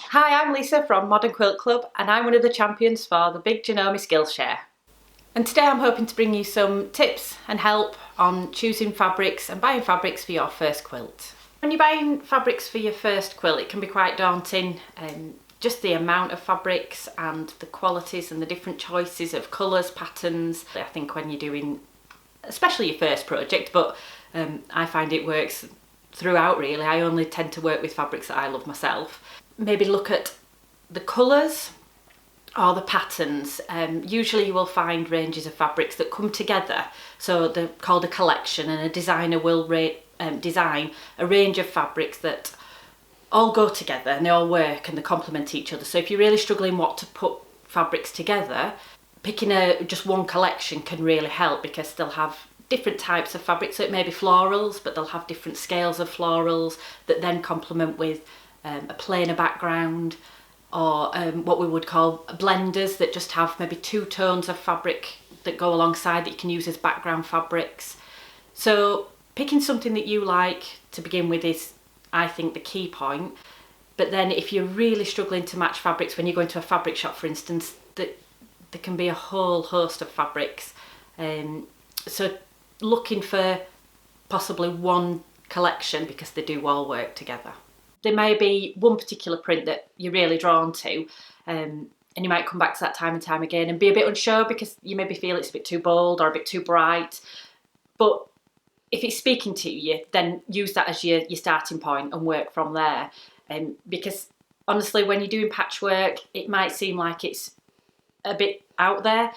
Hi, I'm Lisa from Modern Quilt Club and I'm one of the champions for the big Janome Skillshare. And today I'm hoping to bring you some tips and help on choosing fabrics and buying fabrics for your first quilt. When you're buying fabrics for your first quilt, it can be quite daunting, just the amount of fabrics and the qualities and the different choices of colours, patterns. I think when you're doing, especially your first project, but I find it works throughout really. I only tend to work with fabrics that I love myself. Maybe look at the colours or the patterns. Usually you will find ranges of fabrics that come together, so they're called a collection, and a designer will design a range of fabrics that all go together and they all work and they complement each other. So if you're really struggling what to put fabrics together, picking just one collection can really help, because they'll have different types of fabrics. So it may be florals, but they'll have different scales of florals that then complement with a plainer background, or what we would call blenders that just have maybe two tones of fabric that go alongside that you can use as background fabrics. So picking something that you like to begin with is, I think, the key point. But then if you're really struggling to match fabrics when you go into a fabric shop, for instance, there can be a whole host of fabrics. So looking for possibly one collection, because they do all work together. There may be one particular print that you're really drawn to, and you might come back to that time and time again and be a bit unsure because you maybe feel it's a bit too bold or a bit too bright. But if it's speaking to you, then use that as your starting point and work from there. Because honestly, when you're doing patchwork, it might seem like it's a bit out there,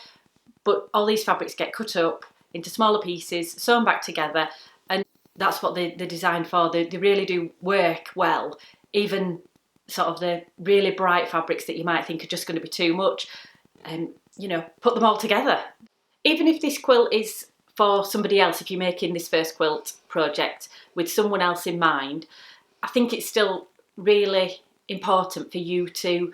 but all these fabrics get cut up into smaller pieces, sewn back together, and that's what they're designed for. They really do work well. Even sort of the really bright fabrics that you might think are just going to be too much, and put them all together. Even if this quilt is for somebody else, if you're making this first quilt project with someone else in mind, I think it's still really important for you to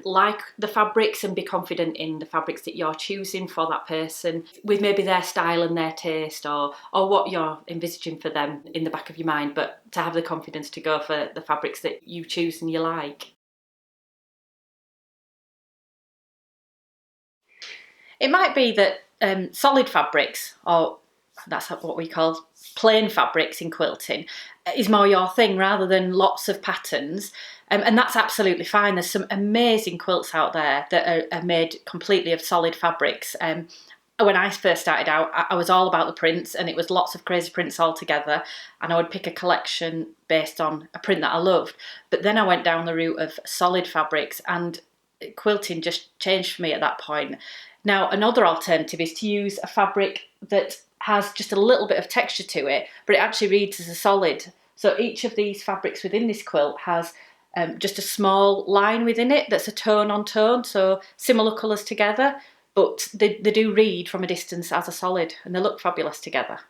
like the fabrics and be confident in the fabrics that you're choosing for that person, with maybe their style and their taste, or what you're envisaging for them in the back of your mind, but to have the confidence to go for the fabrics that you choose and you like. It might be that solid fabrics, or that's what we call plain fabrics in quilting, is more your thing rather than lots of patterns. And that's absolutely fine. There's some amazing quilts out there that are made completely of solid fabrics. When I first started out, I was all about the prints, and it was lots of crazy prints all together, and I would pick a collection based on a print that I loved. But then I went down the route of solid fabrics, and quilting just changed for me at that point. Now, another alternative is to use a fabric that has just a little bit of texture to it, but it actually reads as a solid. So each of these fabrics within this quilt has just a small line within it that's a tone on tone, so similar colours together, but they do read from a distance as a solid, and they look fabulous together.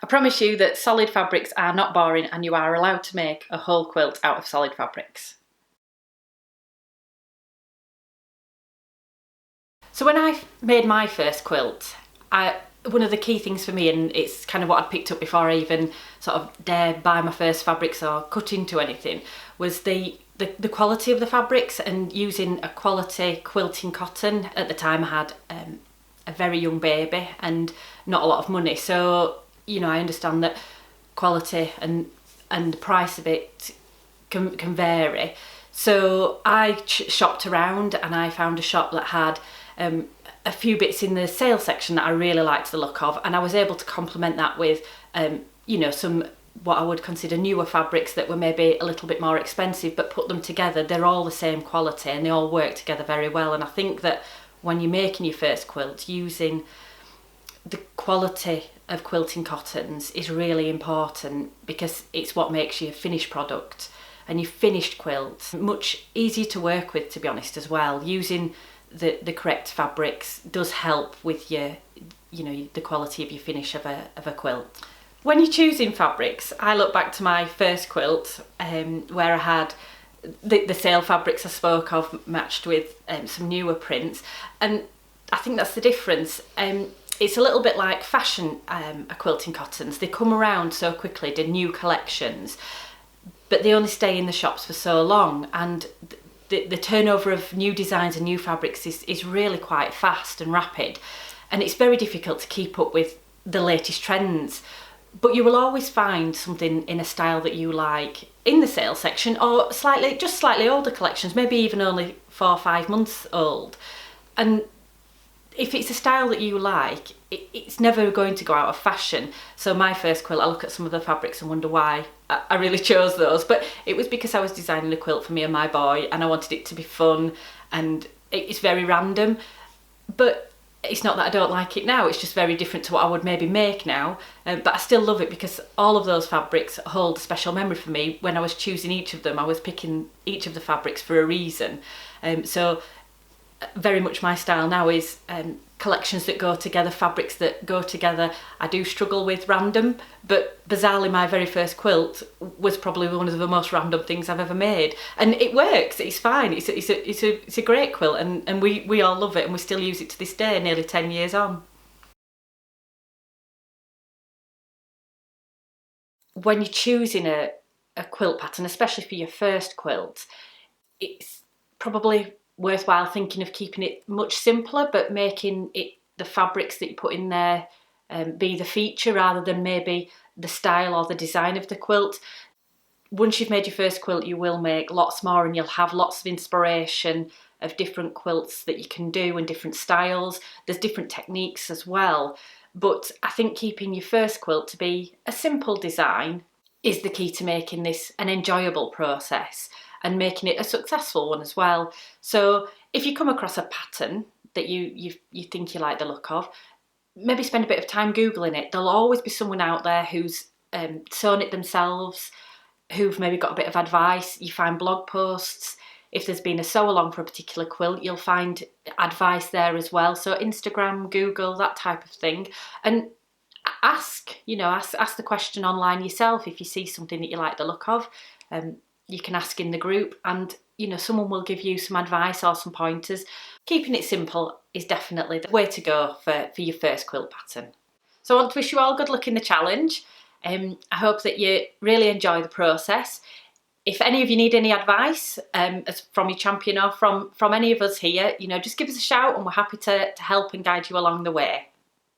I promise you that solid fabrics are not boring, and you are allowed to make a whole quilt out of solid fabrics. So when I made my first quilt, one of the key things for me, and it's kind of what I'd picked up before I even sort of dared buy my first fabrics or cut into anything, was the quality of the fabrics, and using a quality quilting cotton. At the time I had a very young baby and not a lot of money, so I understand that quality and the price of it can vary. So I shopped around, and I found a shop that had a few bits in the sale section that I really liked the look of, and I was able to complement that with some what I would consider newer fabrics that were maybe a little bit more expensive, but put them together, they're all the same quality and they all work together very well. And I think that when you're making your first quilt, using the quality of quilting cottons is really important, because it's what makes your finished product and your finished quilt much easier to work with, to be honest, as well. Using the correct fabrics does help with the quality of your finish of a quilt. When you're choosing fabrics, I look back to my first quilt where I had the sale fabrics I spoke of matched with some newer prints, and I think that's the difference. It's a little bit like fashion quilting cottons. They come around so quickly, the new collections, but they only stay in the shops for so long, and the turnover of new designs and new fabrics is really quite fast and rapid, and it's very difficult to keep up with the latest trends. But you will always find something in a style that you like in the sale section, or just slightly older collections, maybe even only 4 or 5 months old. And if it's a style that you like, it's never going to go out of fashion. So my first quilt, I look at some of the fabrics and wonder why I really chose those. But it was because I was designing a quilt for me and my boy, and I wanted it to be fun, and it's very random. But it's not that I don't like it now, it's just very different to what I would maybe make now. But I still love it because all of those fabrics hold a special memory for me. When I was choosing each of them, I was picking each of the fabrics for a reason. So very much my style now is collections that go together, fabrics that go together. I do struggle with random, but bizarrely my very first quilt was probably one of the most random things I've ever made, and it works, it's fine, it's a great quilt, and we all love it, and we still use it to this day, nearly 10 years on. When you're choosing a quilt pattern, especially for your first quilt, it's probably worthwhile thinking of keeping it much simpler, but making it the fabrics that you put in there be the feature rather than maybe the style or the design of the quilt. Once you've made your first quilt, you will make lots more, and you'll have lots of inspiration of different quilts that you can do and different styles. There's different techniques as well, but I think keeping your first quilt to be a simple design is the key to making this an enjoyable process and making it a successful one as well. So if you come across a pattern that you think you like the look of, maybe spend a bit of time Googling it. There'll always be someone out there who's sewn it themselves, who've maybe got a bit of advice. You find blog posts. If there's been a sew along for a particular quilt, you'll find advice there as well. So Instagram, Google, that type of thing. And ask the question online yourself. If you see something that you like the look of, you can ask in the group, and someone will give you some advice or some pointers. Keeping it simple is definitely the way to go for your first quilt pattern. So I want to wish you all good luck in the challenge. I hope that you really enjoy the process. If any of you need any advice from your champion or from any of us here, just give us a shout, and we're happy to help and guide you along the way.